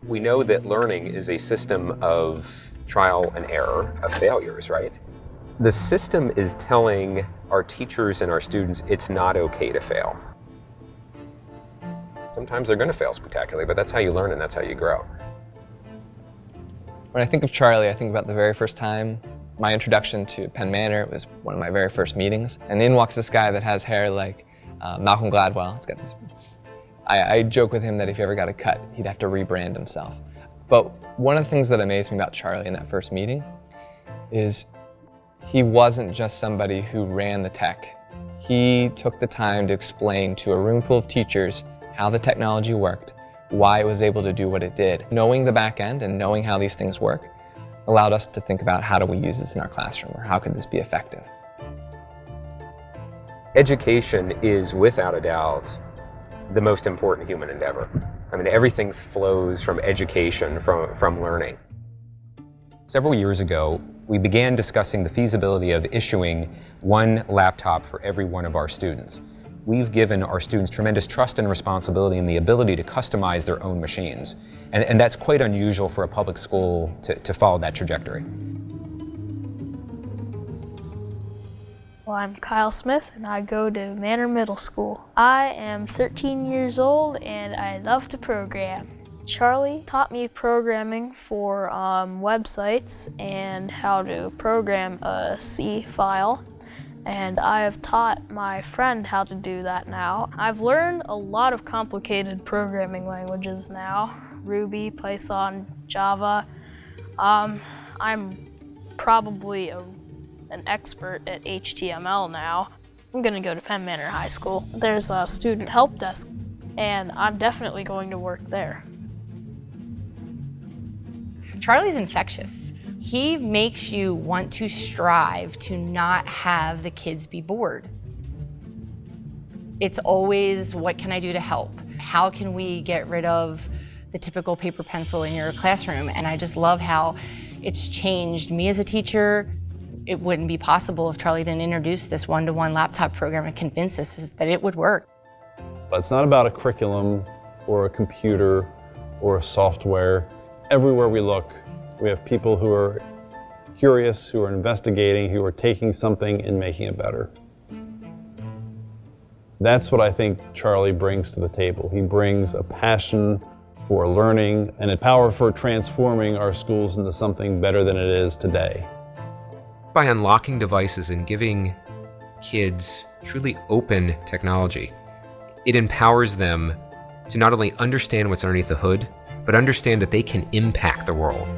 We know that learning is a system of trial and error, of failures, right? The system is telling our teachers and our students it's not okay to fail. Sometimes they're going to fail spectacularly, but that's how you learn and that's how you grow. When I think of Charlie, I think about the very first time, my introduction to Penn Manor. It was one of my very first meetings. And in walks this guy that has hair like Malcolm Gladwell. He's got this. I joke with him that if he ever got a cut, he'd have to rebrand himself. But one of the things that amazed me about Charlie in that first meeting is he wasn't just somebody who ran the tech. He took the time to explain to a room full of teachers how the technology worked, why it was able to do what it did. Knowing the back end and knowing how these things work allowed us to think about how do we use this in our classroom, or how could this be effective. Education is, without a doubt, the most important human endeavor. I mean, everything flows from education, from learning. Several years ago, we began discussing the feasibility of issuing one laptop for every one of our students. We've given our students tremendous trust and responsibility and the ability to customize their own machines. And that's quite unusual for a public school to follow that trajectory. Well, I'm Kyle Smith and I go to Manor Middle School. I am 13 years old and I love to program. Charlie taught me programming for websites and how to program a C file. And I have taught my friend how to do that now. I've learned a lot of complicated programming languages now. Ruby, Python, Java. I'm probably an expert at HTML now. I'm gonna go to Penn Manor High School. There's a student help desk, and I'm definitely going to work there. Charlie's infectious. He makes you want to strive to not have the kids be bored. It's always, what can I do to help? How can we get rid of the typical paper pencil in your classroom? And I just love how it's changed me as a teacher. It wouldn't be possible if Charlie didn't introduce this one-to-one laptop program and convince us that it would work. But it's not about a curriculum or a computer or a software. Everywhere we look, we have people who are curious, who are investigating, who are taking something and making it better. That's what I think Charlie brings to the table. He brings a passion for learning and a power for transforming our schools into something better than it is today. By unlocking devices and giving kids truly open technology, it empowers them to not only understand what's underneath the hood, but understand that they can impact the world.